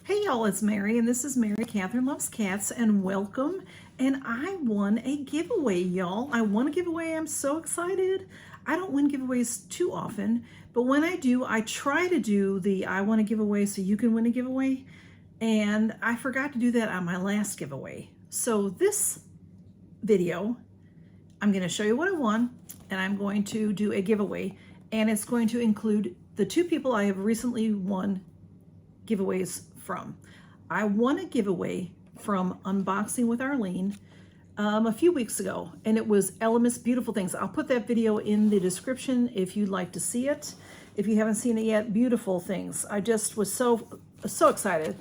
Hey y'all, it's Mary, and this is Mary Catherine Loves Cats, and welcome. And I won a giveaway, y'all. I won a giveaway. I'm so excited. I don't win giveaways too often, but when I do, I try to do the I won a giveaway so you can win a giveaway. And I forgot to do that on my last giveaway. So this video, I'm going to show you what I won, and I'm going to do a giveaway, and it's going to include the two people I have recently won giveaways from. I won a giveaway from Unboxing with Arleen a few weeks ago, and it was Elemis Beautiful Things. I'll put that video in the description if you'd like to see it. If you haven't seen it yet, beautiful things. I just was so excited.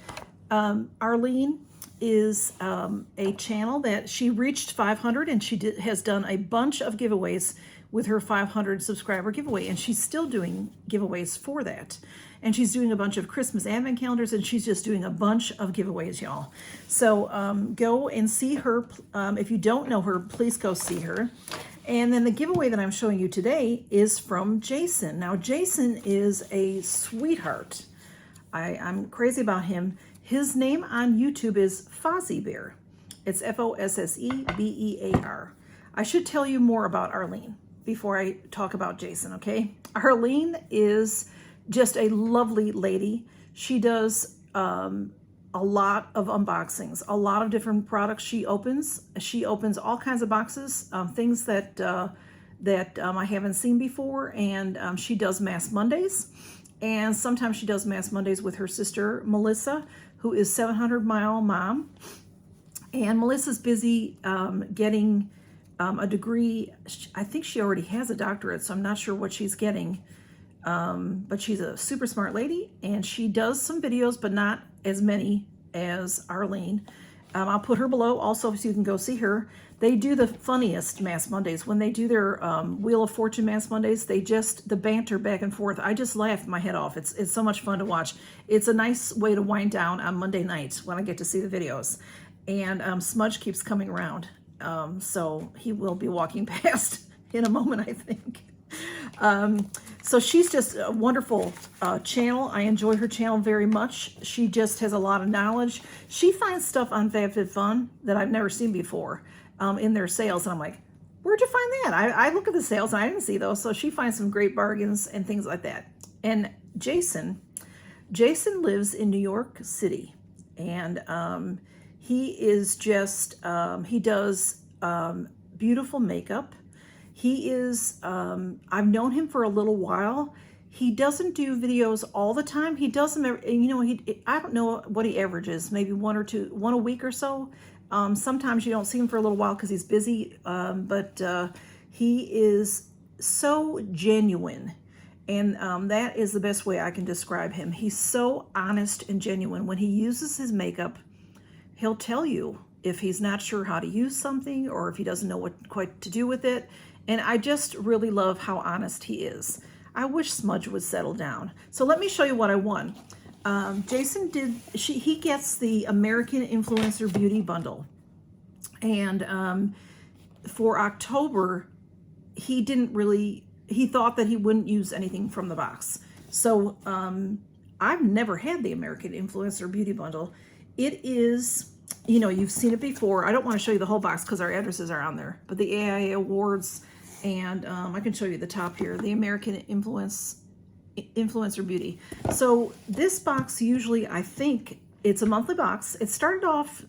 Arleen is a channel that she reached 500, and she has done a bunch of giveaways with her 500 subscriber giveaway, and she's still doing giveaways for that. And she's doing a bunch of Christmas advent calendars, and she's just doing a bunch of giveaways, y'all. So go and see her. If you don't know her, please go see her. And then the giveaway that I'm showing you today is from Jason. Now, Jason is a sweetheart. I'm crazy about him. His name on YouTube is Fossebear. It's Fossebear. I should tell you more about Arleen before I talk about Jason, okay? Arleen is just a lovely lady. She does a lot of unboxings, a lot of different products she opens. She opens all kinds of boxes, things that I haven't seen before, and she does Mass Mondays. And sometimes she does Mass Mondays with her sister, Melissa, who is 700 Mile Mom. And Melissa's busy getting a degree. I think she already has a doctorate, so I'm not sure what she's getting. But she's a super smart lady, and she does some videos, but not as many as Arleen. I'll put her below also so you can go see her. They do the funniest Mass Mondays. When they do their Wheel of Fortune Mass Mondays, the banter back and forth, I just laugh my head off. It's so much fun to watch. It's a nice way to wind down on Monday nights when I get to see the videos. And Smudge keeps coming around. So he will be walking past in a moment, I think. So she's just a wonderful channel. I enjoy her channel very much. She just has a lot of knowledge. She finds stuff on Fab Fit Fun that I've never seen before in their sales. And I'm like, where'd you find that? I look at the sales and I didn't see those. So she finds some great bargains and things like that. And Jason lives in New York City. And he is just, he does beautiful makeup. He is, I've known him for a little while. He doesn't do videos all the time. He does them, you know, I don't know what he averages, maybe one a week or so. Sometimes you don't see him for a little while because he's busy, but he is so genuine. And that is the best way I can describe him. He's so honest and genuine. When he uses his makeup, he'll tell you if he's not sure how to use something or if he doesn't know what quite to do with it. And I just really love how honest he is. I wish Smudge would settle down. So let me show you what I won. Jason he gets the American Influencer Beauty Bundle. And for October, he thought that he wouldn't use anything from the box. So I've never had the American Influencer Beauty Bundle. It is, you know, you've seen it before. I don't want to show you the whole box because our addresses are on there, but the AIA Awards, and I can show you the top here, the American Influencer Beauty. So this box usually, I think it's a monthly box. It started off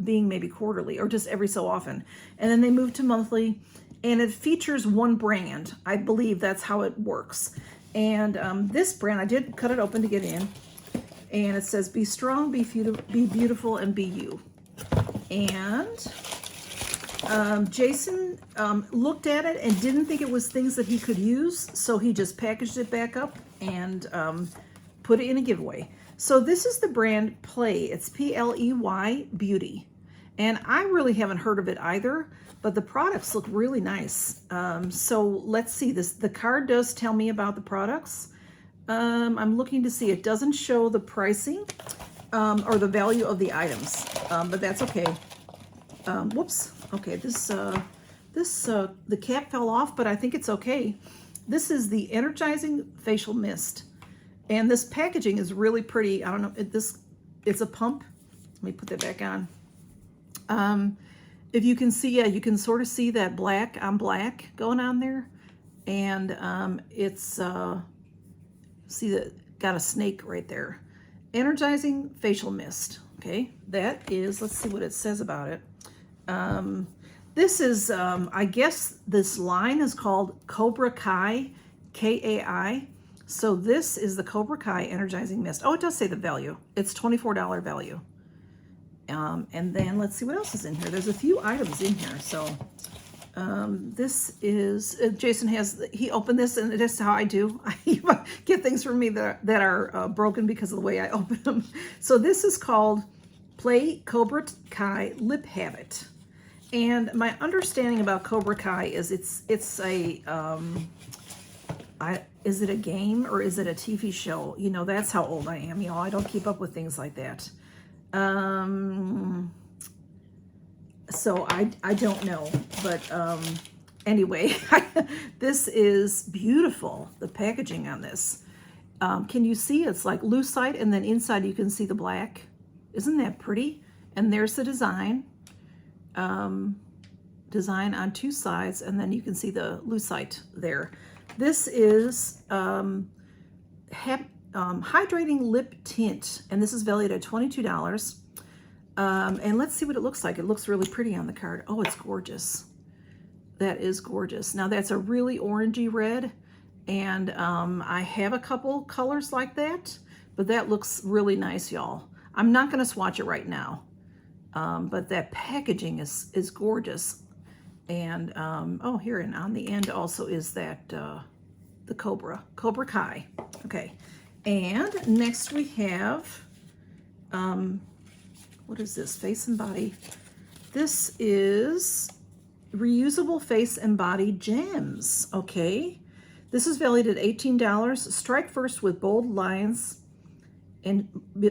being maybe quarterly or just every so often, and then they moved to monthly, and it features one brand. I believe that's how it works. And this brand, I did cut it open to get in, and it says, be strong, be beautiful, and be you. And Jason looked at it and didn't think it was things that he could use, so he just packaged it back up and put it in a giveaway. So this is the brand Play. It's Pley Beauty. And I really haven't heard of it either, but the products look really nice. So let's see this. The card does tell me about the products. I'm looking to see. It doesn't show the pricing or the value of the items, but that's okay. Whoops. Okay, the cap fell off, but I think it's okay. This is the Energizing Facial Mist, and this packaging is really pretty. I don't know, this it's a pump. Let me put that back on. If you can see, yeah, you can sort of see that black on black going on there. And it's, see that got a snake right there. Energizing facial mist. Okay, that is, let's see what it says about it. This is, I guess this line is called Cobra Kai, Kai. So this is the Cobra Kai Energizing Mist. Oh, it does say the value. It's $24 value. And then let's see what else is in here. There's a few items in here. So this is, Jason he opened this, and that's how I do. I get things from me that are broken because of the way I open them. So this is called Play Cobra Kai Lip Habit. And my understanding about Cobra Kai is it's a, is it a game or is it a TV show? You know, that's how old I am. You know, I don't keep up with things like that. So I don't know, but anyway, this is beautiful, the packaging on this. Can you see? It's like lucite, and then inside you can see the black. Isn't that pretty? And there's the design. Design on two sides, and then you can see the lucite there. This is hydrating lip tint, and this is valued at $22. And let's see what it looks like. It looks really pretty on the card. Oh, it's gorgeous. That is gorgeous. Now that's a really orangey red, and I have a couple colors like that, but that looks really nice, y'all. I'm not going to swatch it right now, but that packaging is gorgeous. And oh, here, and on the end also is that the Cobra Kai. Okay, and next we have what is this? Face and body. This is reusable face and body gems. Okay, this is valued at $18. Strike first with bold lines and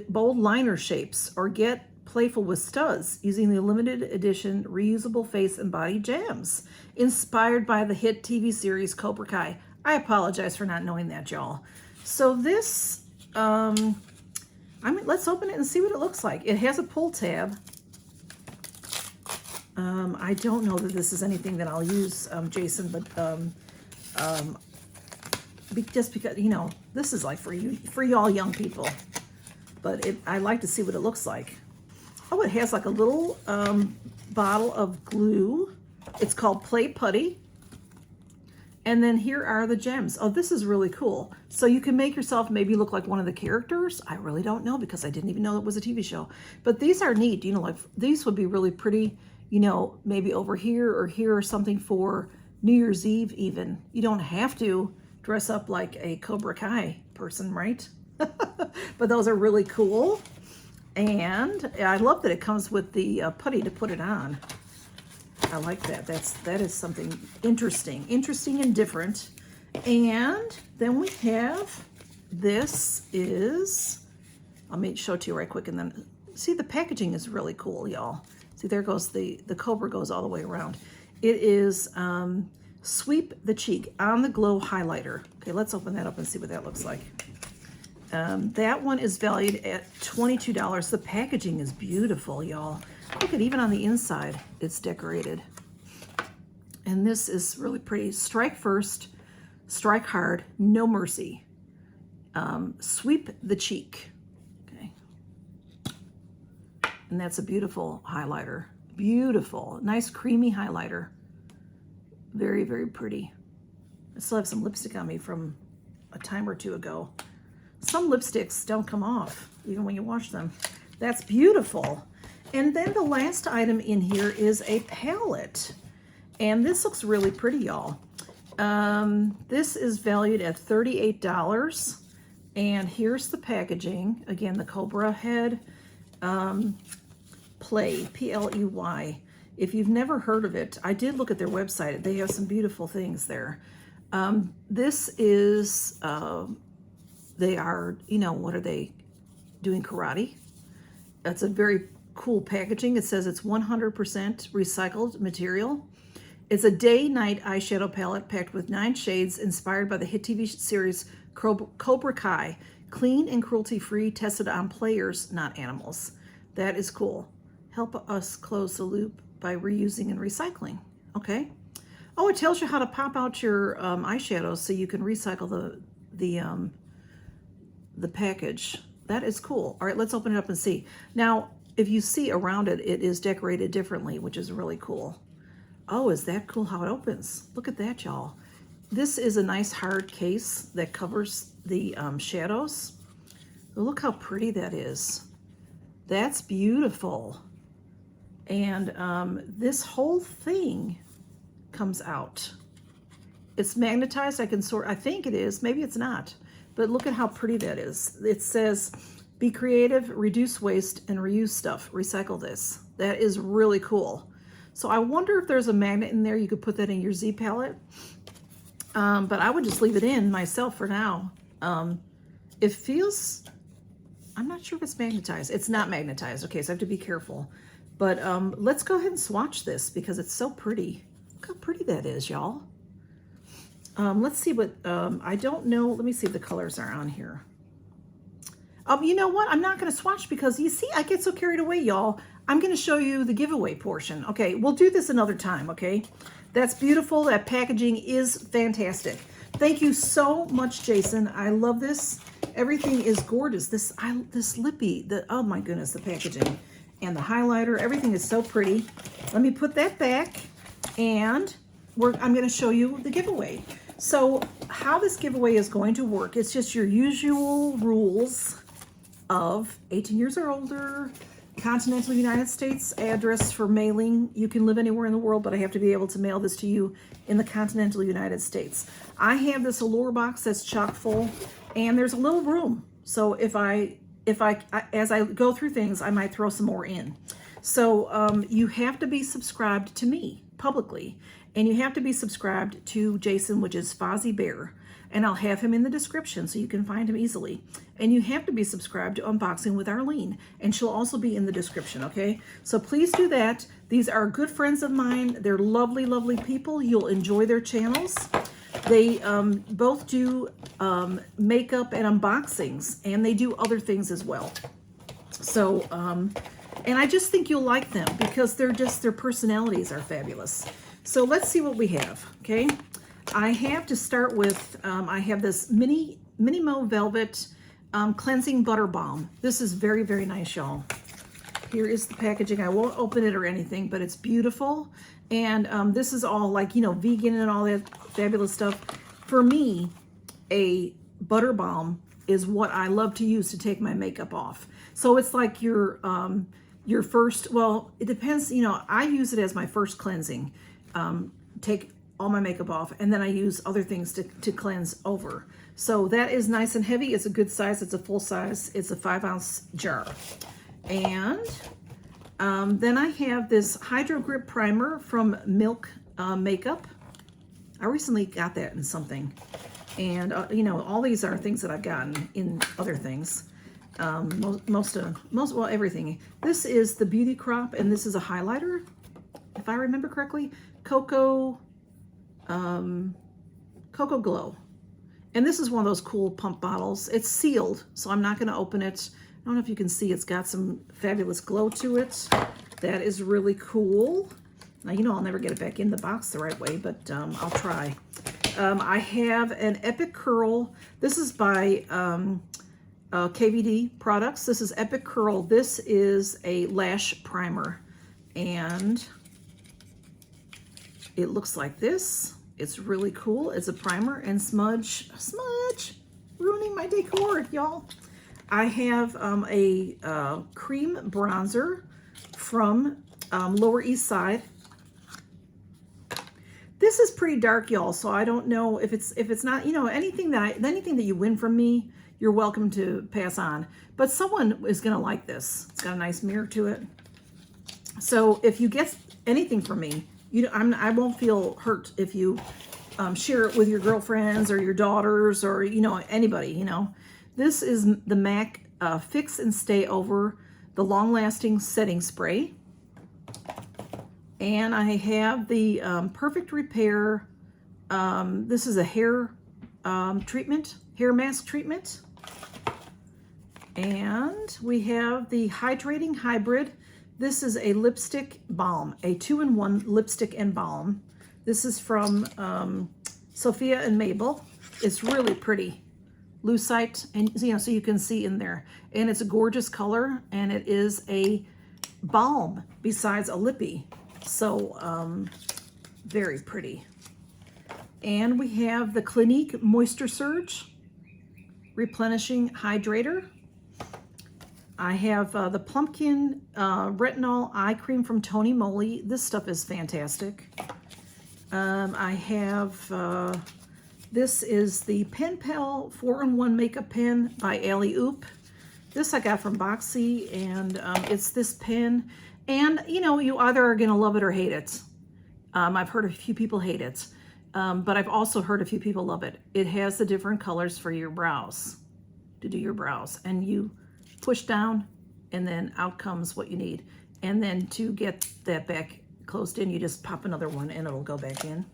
bold liner shapes, or get playful with studs using the limited edition reusable face and body gems inspired by the hit TV series Cobra Kai. I apologize for not knowing that, y'all. So this, let's open it and see what it looks like. It has a pull tab. I don't know that this is anything that I'll use, Jason, but just because, you know, this is like for y'all young people. But I like to see what it looks like. Oh, it has like a little bottle of glue. It's called Play Putty. And then here are the gems. Oh, this is really cool. So you can make yourself maybe look like one of the characters. I really don't know because I didn't even know it was a TV show. But these are neat. You know, like these would be really pretty, you know, maybe over here or something for New Year's Eve even. You don't have to dress up like a Cobra Kai person, right? But those are really cool. And I love that it comes with the putty to put it on. I like that. That is something interesting and different. And then we have, this is, let me show it to you right quick, and then see, the packaging is really cool, y'all. See, there goes the Cobra goes all the way around. It is Sweep the Cheek On the Glow Highlighter. Okay, let's open that up and see what that looks like. That one is valued at $22. The packaging is beautiful, y'all. Look at, even on the inside, it's decorated. And this is really pretty. Strike first, strike hard, no mercy. Sweep the cheek. Okay. And that's a beautiful highlighter. Beautiful, nice creamy highlighter. Very, very pretty. I still have some lipstick on me from a time or two ago. Some lipsticks don't come off, even when you wash them. That's beautiful. And then the last item in here is a palette. And this looks really pretty, y'all. This is valued at $38. And here's the packaging. Again, the Cobra head. Play, P-L-E-Y. If you've never heard of it, I did look at their website. They have some beautiful things there. This is... they are, you know, what are they doing? Karate. That's a very cool packaging. It says it's 100% recycled material. It's a day-night eyeshadow palette packed with 9 shades inspired by the hit TV series Cobra Kai. Clean and cruelty-free, tested on players, not animals. That is cool. Help us close the loop by reusing and recycling. Okay. Oh, it tells you how to pop out your eyeshadows so you can recycle the package. That is cool. All right, let's open it up and see. Now, if you see around it, it is decorated differently, which is really cool. Oh, is that cool how it opens? Look at that, y'all. This is a nice hard case that covers the shadows. Look how pretty that is. That's beautiful. And this whole thing comes out. It's magnetized. I think it is. Maybe it's not. But look at how pretty that is. It says, be creative, reduce waste, and reuse stuff. Recycle this. That is really cool. So I wonder if there's a magnet in there. You could put that in your Z palette. But I would just leave it in myself for now. It feels, I'm not sure if it's magnetized. It's not magnetized. Okay, so I have to be careful. But let's go ahead and swatch this because it's so pretty. Look how pretty that is, y'all. Let's see what, I don't know. Let me see if the colors are on here. You know what? I'm not going to swatch because you see, I get so carried away, y'all. I'm going to show you the giveaway portion. Okay, we'll do this another time, okay? That's beautiful. That packaging is fantastic. Thank you so much, Jason. I love this. Everything is gorgeous. This lippy, oh my goodness, the packaging and the highlighter, everything is so pretty. Let me put that back and I'm going to show you the giveaway. So how this giveaway is going to work, it's just your usual rules of 18 years or older, continental United States address for mailing. You can live anywhere in the world, but I have to be able to mail this to you in the continental United States. I have this Allure box that's chock full, and there's a little room. So if as I go through things, I might throw some more in. So you have to be subscribed to me publicly, and you have to be subscribed to Jason, which is Fossebear, and I'll have him in the description so you can find him easily. And you have to be subscribed to Unboxing with Arleen, and she'll also be in the description, okay? So please do that. These are good friends of mine. They're lovely, lovely people. You'll enjoy their channels. They both do makeup and unboxings, and they do other things as well. So, and I just think you'll like them because their personalities are fabulous. So let's see what we have, okay? I have to start with, I have this Mini Mo Velvet Cleansing Butter Balm. This is very, very nice, y'all. Here is the packaging. I won't open it or anything, but it's beautiful. And this is all like, you know, vegan and all that fabulous stuff. For me, a butter balm is what I love to use to take my makeup off. So it's like your first, well, it depends, you know, I use it as my first cleansing. Take all my makeup off, and then I use other things to cleanse over. So that is nice and heavy. It's a good size. It's a full size. It's a 5-ounce jar. And then I have this Hydro Grip Primer from Milk Makeup. I recently got that in something. And, you know, all these are things that I've gotten in other things. Well, everything. This is the Beauty Crop, and this is a highlighter, if I remember correctly. Cocoa Glow. And this is one of those cool pump bottles. It's sealed, so I'm not going to open it. I don't know if you can see, it's got some fabulous glow to it. That is really cool. Now, you know, I'll never get it back in the box the right way, but I'll try. I have an Epic Curl. This is by KVD Products. This is Epic Curl. This is a lash primer, and it looks like this. It's really cool. It's a primer and smudge, ruining my decor, y'all. I have a cream bronzer from Lower East Side. This is pretty dark, y'all, so I don't know if it's not, you know, anything that you win from me, you're welcome to pass on. But someone is gonna like this. It's got a nice mirror to it. So if you get anything from me, I won't feel hurt if you share it with your girlfriends or your daughters or, you know, anybody, you know. This is the MAC Fix and Stay Over, the long-lasting setting spray. And I have the Perfect Repair. This is a hair treatment, hair mask treatment. And we have the Hydrating Hybrid. This is a lipstick balm, a 2-in-1 lipstick and balm. This is from Sophia and Mabel. It's really pretty. Lucite, and so you can see in there. And it's a gorgeous color, and it is a balm besides a lippy. So very pretty. And we have the Clinique Moisture Surge Replenishing Hydrator. I have the Pumpkin Retinol Eye Cream from Tony Moly. This stuff is fantastic. I have, this is the Pen Pal 4-in-1 Makeup Pen by Alley Oop. This I got from Boxy, and it's this pen. And, you know, you either are going to love it or hate it. I've heard a few people hate it, but I've also heard a few people love it. It has the different colors for your brows, to do your brows. And you push down, and then out comes what you need. And then to get that back closed in, you just pop another one and it'll go back in.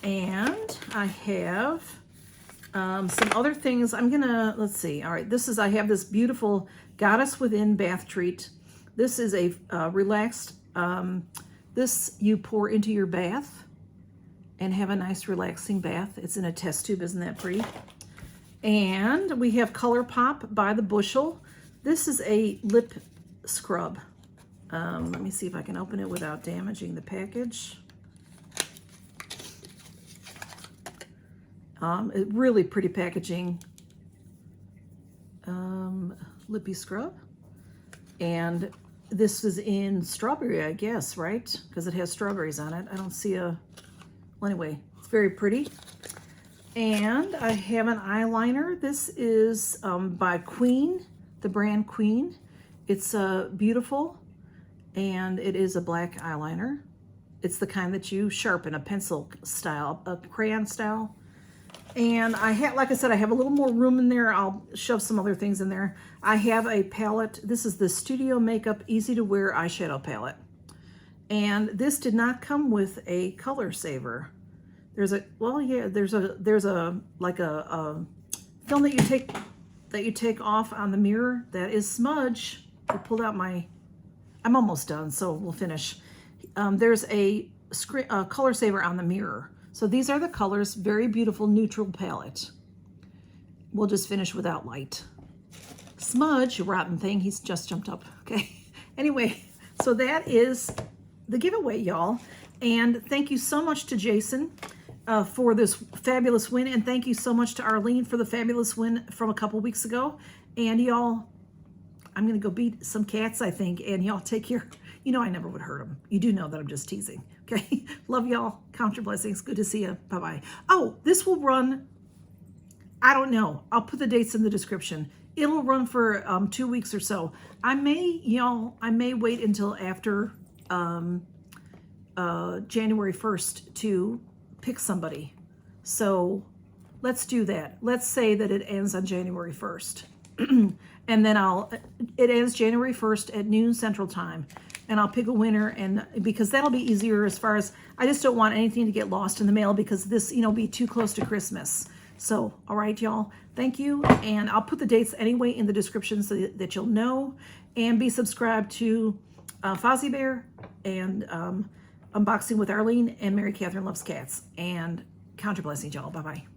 And I have some other things. I'm gonna, let's see. All right, this is, I have this beautiful Goddess Within bath treat. This is a relaxed, this you pour into your bath and have a nice relaxing bath. It's in a test tube, isn't that pretty? And we have Color Pop by the Bushel. This is a lip scrub. Let me see if I can open it without damaging the package. Really pretty packaging. Lippy scrub. And this is in strawberry, I guess, right? Because it has strawberries on it. I don't see a... Well, anyway, it's very pretty. And I have an eyeliner. This is by Queen, the brand Queen. It's beautiful, and it is a black eyeliner. It's the kind that you sharpen, a pencil style, a crayon style. And I have, like I said, I have a little more room in there. I'll shove some other things in there. I have a palette. This is the Studio Makeup Easy to Wear eyeshadow palette. And this did not come with a color saver. There's a, well, yeah, there's a like a film that you take off on the mirror. That is smudge. I pulled out my, I'm almost done, so we'll finish. There's a color saver on the mirror. So these are the colors, very beautiful neutral palette. We'll just finish without light. Smudge, you rotten thing, he's just jumped up, okay? Anyway, so that is the giveaway, y'all. And thank you so much to Jason for this fabulous win. And thank you so much to Arleen for the fabulous win from a couple weeks ago. And y'all, I'm gonna go beat some cats, I think, and y'all take care. You know I never would hurt them. You do know that I'm just teasing, okay? Love y'all. Count your blessings. Good to see you. Bye-bye. Oh, this will run, I don't know. I'll put the dates in the description. It'll run for 2 weeks or so. I may, y'all, I may wait until after January 1st to pick somebody. So let's do that. Let's say that it ends on January 1st. And then it ends January 1st at noon Central Time. And I'll pick a winner, and because that'll be easier as far as, I just don't want anything to get lost in the mail because this, you know, be too close to Christmas. So, all right, y'all, thank you. And I'll put the dates anyway in the description so that you'll know. And be subscribed to Fossebear and Unboxing with Arleen and Mary Catherine Loves Cats. And count your blessings, y'all. Bye-bye.